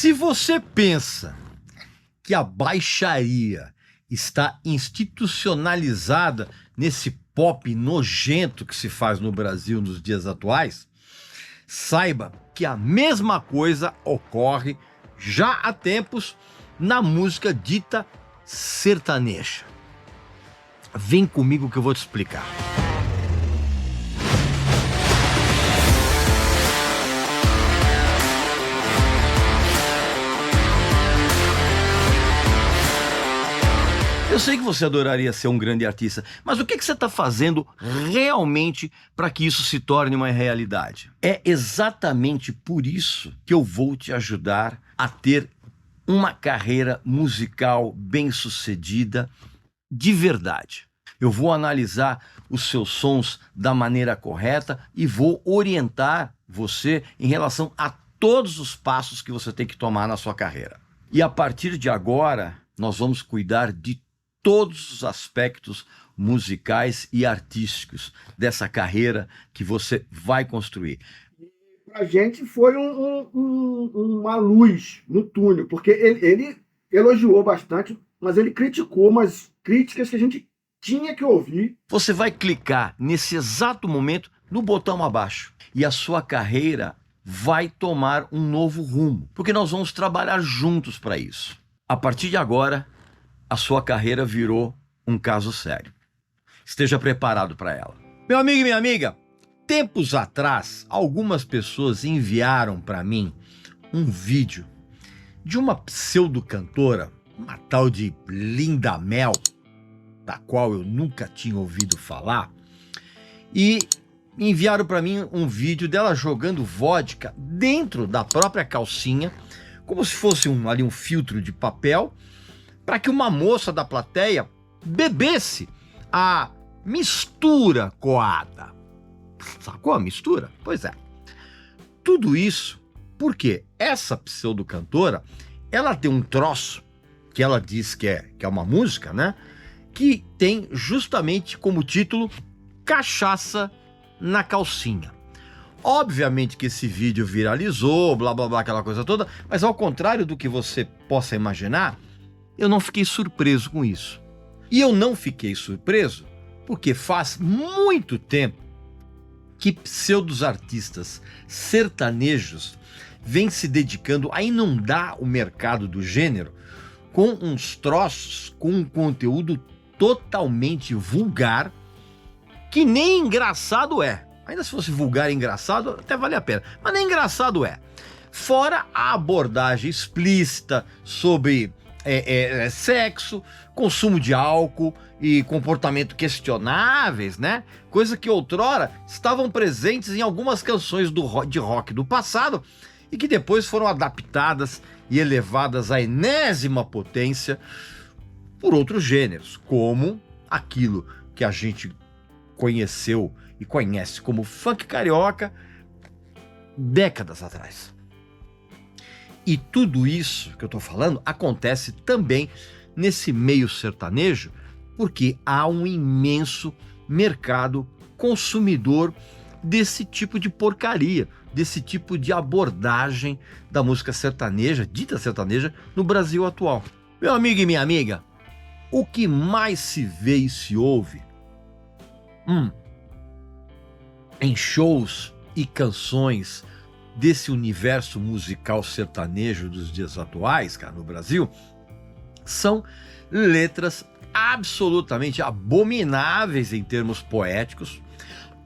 Se você pensa que a baixaria está institucionalizada nesse pop nojento que se faz no Brasil nos dias atuais, saiba que a mesma coisa ocorre já há tempos na música dita sertaneja. Vem comigo que eu vou te explicar. Eu sei que você adoraria ser um grande artista, mas o que você está fazendo realmente para que isso se torne uma realidade? É exatamente por isso que eu vou te ajudar a ter uma carreira musical bem-sucedida de verdade. Eu vou analisar os seus sons da maneira correta e vou orientar você em relação a todos os passos que você tem que tomar na sua carreira. E a partir de agora, nós vamos cuidar de todos os aspectos musicais e artísticos dessa carreira que você vai construir. Pra gente foi uma luz no túnel, porque ele elogiou bastante, mas ele criticou umas críticas que a gente tinha que ouvir. Você vai clicar nesse exato momento no botão abaixo e a sua carreira vai tomar um novo rumo, porque nós vamos trabalhar juntos para isso. A partir de agora, a sua carreira virou um caso sério. Esteja preparado para ela. Meu amigo e minha amiga, tempos atrás, algumas pessoas enviaram para mim um vídeo de uma pseudo-cantora, uma tal de Linda Mel, da qual eu nunca tinha ouvido falar, e enviaram para mim um vídeo dela jogando vodka dentro da própria calcinha, como se fosse um filtro de papel, para que uma moça da plateia bebesse a mistura coada. Sacou a mistura? Pois é. Tudo isso porque essa pseudo-cantora, ela tem um troço, que ela diz que é uma música, né? Que tem justamente como título Cachaça na Calcinha. Obviamente que esse vídeo viralizou, blá blá blá, aquela coisa toda, mas ao contrário do que você possa imaginar, eu não fiquei surpreso com isso. E eu não fiquei surpreso porque faz muito tempo que pseudos artistas sertanejos vêm se dedicando a inundar o mercado do gênero com uns troços, com um conteúdo totalmente vulgar, que nem engraçado é. Ainda se fosse vulgar e engraçado, até vale a pena, mas nem engraçado é. Fora a abordagem explícita sobre sexo, consumo de álcool e comportamento questionáveis, né? Coisa que outrora estavam presentes em algumas canções de rock do passado e que depois foram adaptadas e elevadas à enésima potência por outros gêneros, como aquilo que a gente conheceu e conhece como funk carioca décadas atrás. E tudo isso que eu estou falando acontece também nesse meio sertanejo, porque há um imenso mercado consumidor desse tipo de porcaria, desse tipo de abordagem da música sertaneja, dita sertaneja, no Brasil atual. Meu amigo e minha amiga, o que mais se vê e se ouve em shows e canções desse universo musical sertanejo dos dias atuais, cara, no Brasil, são letras absolutamente abomináveis em termos poéticos,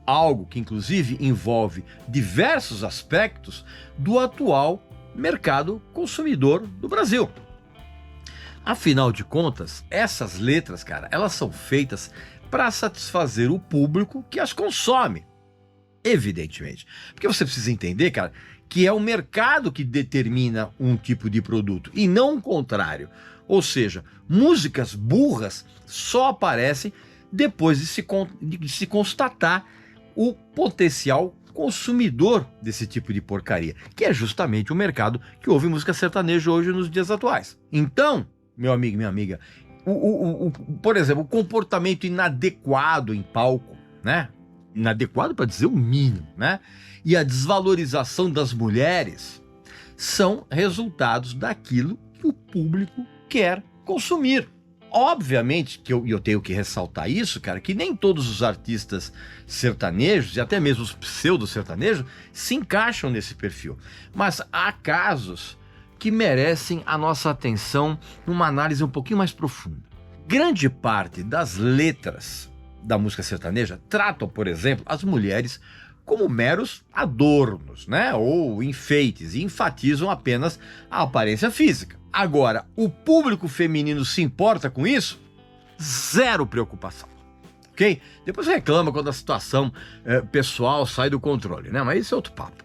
algo que inclusive envolve diversos aspectos do atual mercado consumidor do Brasil. Afinal de contas, essas letras, cara, elas são feitas para satisfazer o público que as consome. Evidentemente. Porque você precisa entender, cara, que é o mercado que determina um tipo de produto e não o contrário. Ou seja, músicas burras só aparecem depois de se constatar o potencial consumidor desse tipo de porcaria, que é justamente o mercado que ouve música sertaneja hoje nos dias atuais. Então, meu amigo e minha amiga, por exemplo, o comportamento inadequado em palco, né? Inadequado para dizer o mínimo, né? E a desvalorização das mulheres são resultados daquilo que o público quer consumir. Obviamente que eu tenho que ressaltar isso, cara, que nem todos os artistas sertanejos, e até mesmo os pseudo-sertanejos, se encaixam nesse perfil. Mas há casos que merecem a nossa atenção numa análise um pouquinho mais profunda. Grande parte das letras da música sertaneja tratam, por exemplo, as mulheres como meros adornos, né? Ou enfeites, e enfatizam apenas a aparência física. Agora, o público feminino se importa com isso? Zero preocupação, ok? Depois reclama quando a situação pessoal sai do controle, né? Mas isso é outro papo.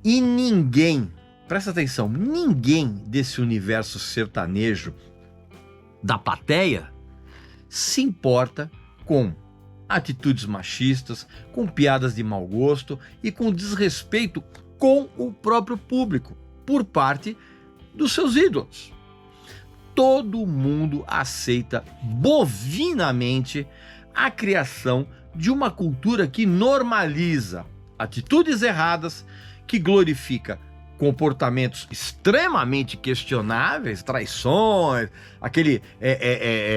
E ninguém, presta atenção, ninguém desse universo sertanejo da plateia se importa com atitudes machistas, com piadas de mau gosto e com desrespeito com o próprio público, por parte dos seus ídolos. Todo mundo aceita bovinamente a criação de uma cultura que normaliza atitudes erradas, que glorifica comportamentos extremamente questionáveis, traições, aquele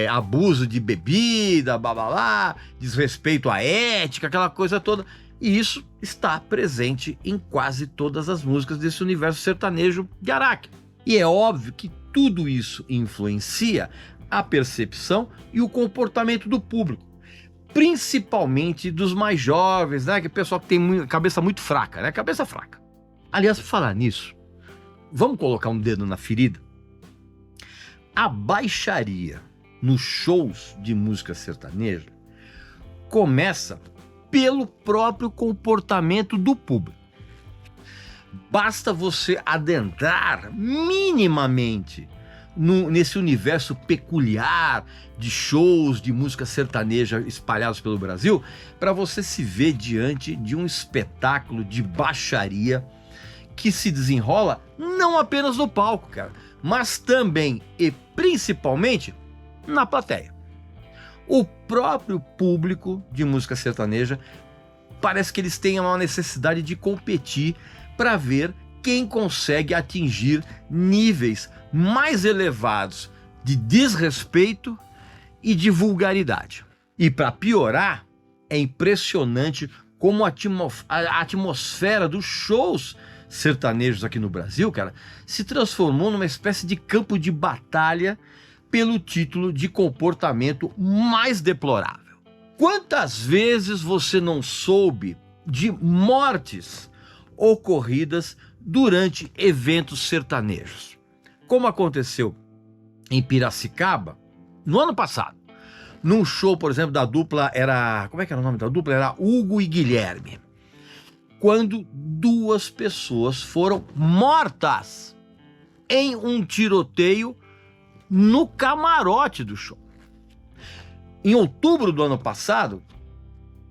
abuso de bebida, babalá, desrespeito à ética, aquela coisa toda. E isso está presente em quase todas as músicas desse universo sertanejo de Araque. E é óbvio que tudo isso influencia a percepção e o comportamento do público, principalmente dos mais jovens, né? Que é o pessoal que tem cabeça muito fraca, né? Cabeça fraca. Aliás, por falar nisso, vamos colocar um dedo na ferida? A baixaria nos shows de música sertaneja começa pelo próprio comportamento do público. Basta você adentrar minimamente nesse universo peculiar de shows de música sertaneja espalhados pelo Brasil para você se ver diante de um espetáculo de baixaria que se desenrola não apenas no palco, cara, mas também e principalmente na plateia. O próprio público de música sertaneja parece que eles têm uma necessidade de competir para ver quem consegue atingir níveis mais elevados de desrespeito e de vulgaridade. E para piorar, é impressionante como a atmosfera dos shows sertanejos aqui no Brasil, cara, se transformou numa espécie de campo de batalha pelo título de comportamento mais deplorável. Quantas vezes você não soube de mortes ocorridas durante eventos sertanejos? Como aconteceu em Piracicaba no ano passado, num show, por exemplo, da dupla como é que era o nome da dupla? Era Hugo e Guilherme. Quando 2 pessoas foram mortas em um tiroteio no camarote do show. Em outubro do ano passado,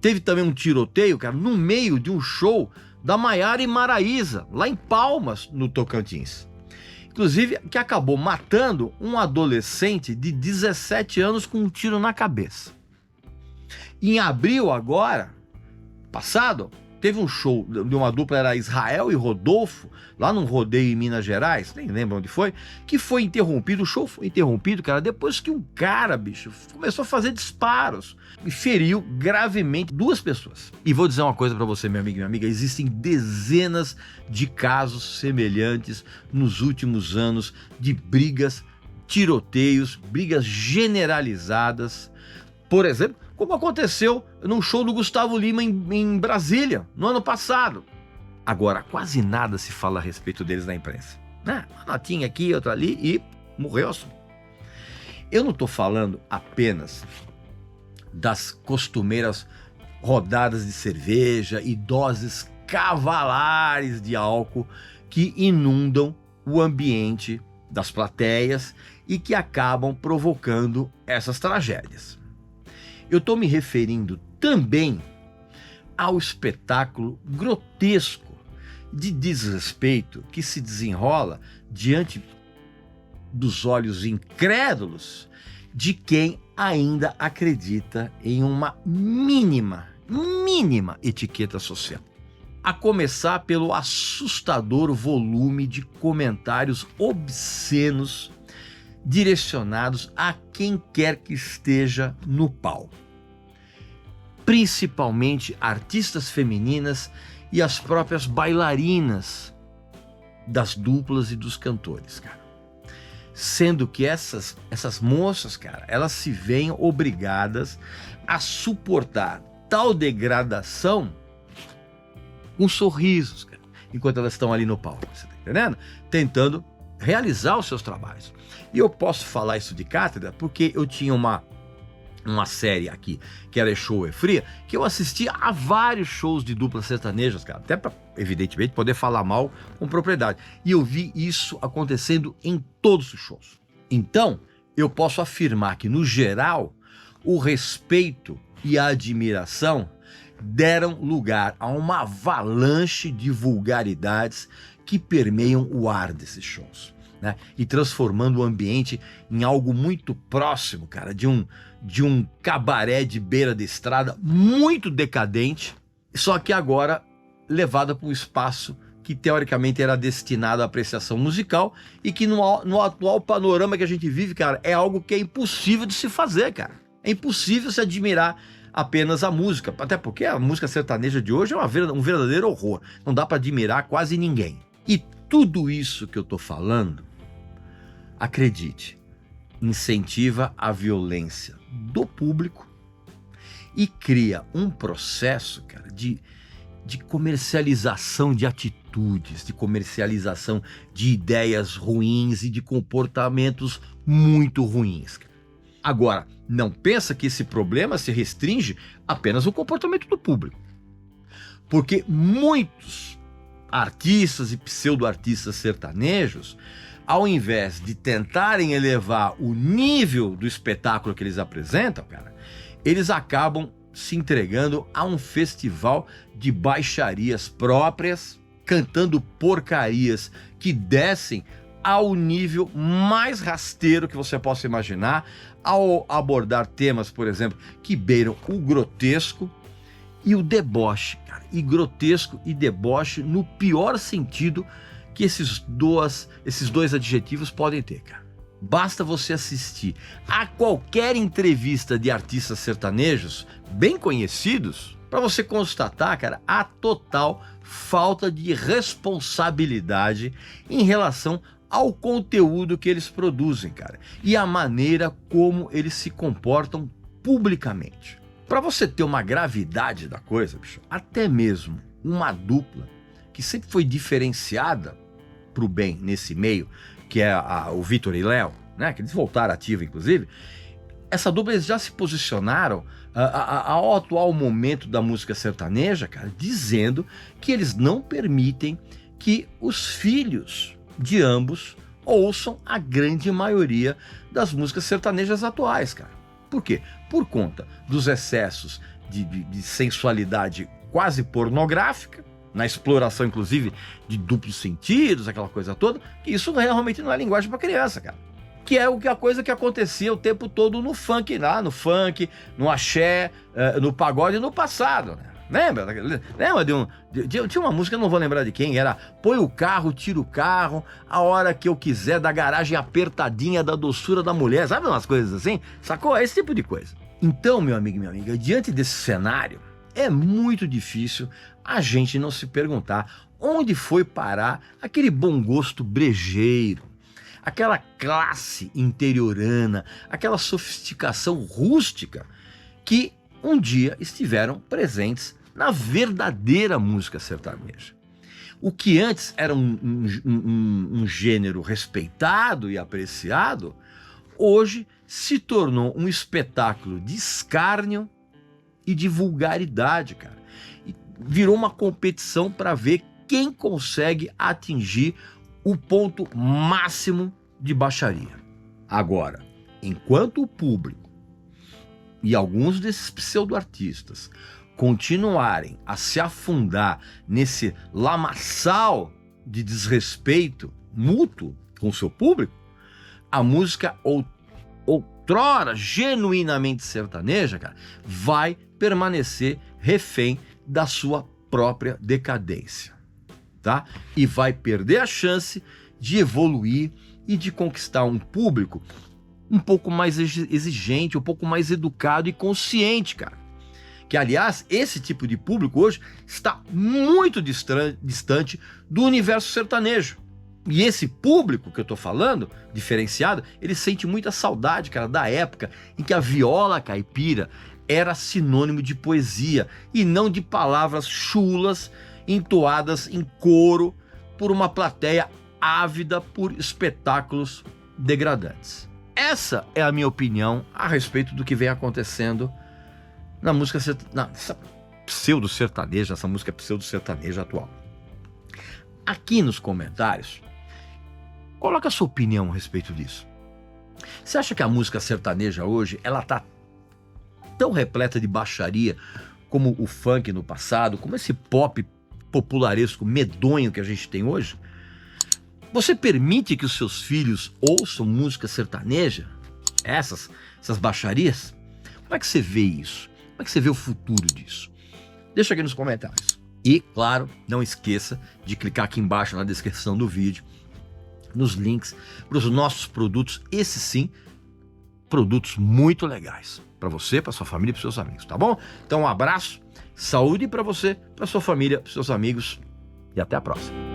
teve também um tiroteio, cara, no meio de um show da Maiara e Maraíza, lá em Palmas, no Tocantins. Inclusive, que acabou matando um adolescente de 17 anos com um tiro na cabeça. Em abril agora, passado, teve um show de uma dupla, era Israel e Rodolfo, lá num rodeio em Minas Gerais, nem lembro onde foi, que foi interrompido, o show foi interrompido, cara, depois que um cara, bicho, começou a fazer disparos e feriu gravemente 2 pessoas. E vou dizer uma coisa pra você, meu amigo e minha amiga, existem dezenas de casos semelhantes nos últimos anos de brigas, tiroteios, brigas generalizadas. Por exemplo, como aconteceu num show do Gustavo Lima em Brasília, no ano passado. Agora, quase nada se fala a respeito deles na imprensa. Uma notinha aqui, outra ali e morreu o assunto. Eu não estou falando apenas das costumeiras rodadas de cerveja e doses cavalares de álcool que inundam o ambiente das plateias e que acabam provocando essas tragédias. Eu estou me referindo também ao espetáculo grotesco de desrespeito que se desenrola diante dos olhos incrédulos de quem ainda acredita em uma mínima etiqueta social. A começar pelo assustador volume de comentários obscenos direcionados a quem quer que esteja no palco, principalmente artistas femininas e as próprias bailarinas das duplas e dos cantores, cara. Sendo que essas moças, cara, elas se veem obrigadas a suportar tal degradação com sorrisos, cara, enquanto elas estão ali no palco, você tá entendendo? Tentando realizar os seus trabalhos. E eu posso falar isso de cátedra porque eu tinha uma série aqui, que era Show é Fria, que eu assistia a vários shows de duplas sertanejas, cara, até para, evidentemente, poder falar mal com propriedade. E eu vi isso acontecendo em todos os shows. Então, eu posso afirmar que, no geral, o respeito e a admiração deram lugar a uma avalanche de vulgaridades que permeiam o ar desses shows, né? E transformando o ambiente em algo muito próximo, cara, de um cabaré de beira de estrada muito decadente, só que agora levado para um espaço que teoricamente era destinado à apreciação musical e que no atual panorama que a gente vive, cara, é algo que é impossível de se fazer, cara. É impossível se admirar apenas a música, até porque a música sertaneja de hoje é um verdadeiro horror. Não dá para admirar quase ninguém. E tudo isso que eu tô falando, acredite, incentiva a violência do público e cria um processo, cara, de comercialização de atitudes, de comercialização de ideias ruins e de comportamentos muito ruins. Agora, não pensa que esse problema se restringe apenas ao comportamento do público. Porque muitos artistas e pseudo-artistas sertanejos, ao invés de tentarem elevar o nível do espetáculo que eles apresentam, cara, eles acabam se entregando a um festival de baixarias próprias, cantando porcarias que descem ao nível mais rasteiro que você possa imaginar, ao abordar temas, por exemplo, que beiram o grotesco e o deboche, cara. E grotesco e deboche no pior sentido que esses dois adjetivos podem ter, cara. Basta você assistir a qualquer entrevista de artistas sertanejos bem conhecidos para você constatar, cara, a total falta de responsabilidade em relação ao conteúdo que eles produzem, cara, e a maneira como eles se comportam publicamente. Para você ter uma gravidade da coisa, bicho, até mesmo uma dupla que sempre foi diferenciada pro bem nesse meio, que é o Vitor e Léo, né, que eles voltaram ativa, inclusive, essa dupla eles já se posicionaram ao atual momento da música sertaneja, cara, dizendo que eles não permitem que os filhos de ambos ouçam a grande maioria das músicas sertanejas atuais, cara. Por quê? Por conta dos excessos de sensualidade quase pornográfica, na exploração, inclusive, de duplos sentidos, aquela coisa toda, que isso realmente não é linguagem para criança, cara. Que é a coisa que acontecia o tempo todo no funk, lá no funk, no axé, no pagode no passado, né? Lembra tinha uma música, eu não vou lembrar de quem, era põe o carro, tira o carro, a hora que eu quiser, da garagem apertadinha, da doçura da mulher, sabe umas coisas assim? Sacou? Esse tipo de coisa. Então, meu amigo e minha amiga, diante desse cenário, é muito difícil a gente não se perguntar onde foi parar aquele bom gosto brejeiro, aquela classe interiorana, aquela sofisticação rústica que um dia estiveram presentes na verdadeira música sertaneja. O que antes era um gênero respeitado e apreciado, hoje se tornou um espetáculo de escárnio e de vulgaridade, cara. E virou uma competição para ver quem consegue atingir o ponto máximo de baixaria. Agora, enquanto o público e alguns desses pseudo-artistas continuarem a se afundar nesse lamaçal de desrespeito mútuo com o seu público, a música outrora genuinamente sertaneja, cara, vai permanecer refém da sua própria decadência, tá? E vai perder a chance de evoluir e de conquistar um público um pouco mais exigente, um pouco mais educado e consciente, cara. Que, aliás, esse tipo de público hoje está muito distante do universo sertanejo. E esse público que eu tô falando, diferenciado, ele sente muita saudade, cara, da época em que a viola caipira era sinônimo de poesia e não de palavras chulas entoadas em coro por uma plateia ávida por espetáculos degradantes. Essa é a minha opinião a respeito do que vem acontecendo na música nessa pseudo-sertaneja, essa música pseudo-sertaneja atual. Aqui nos comentários, coloca a sua opinião a respeito disso. Você acha que a música sertaneja hoje, ela tá tão repleta de baixaria como o funk no passado, como esse pop popularesco medonho que a gente tem hoje? Você permite que os seus filhos ouçam música sertaneja? Essas baixarias? Como é que você vê isso? Como é que você vê o futuro disso? Deixa aqui nos comentários. E, claro, não esqueça de clicar aqui embaixo na descrição do vídeo, nos links para os nossos produtos, esses sim, produtos muito legais. Para você, para sua família e para seus amigos, tá bom? Então um abraço, saúde para você, para sua família, para seus amigos e até a próxima.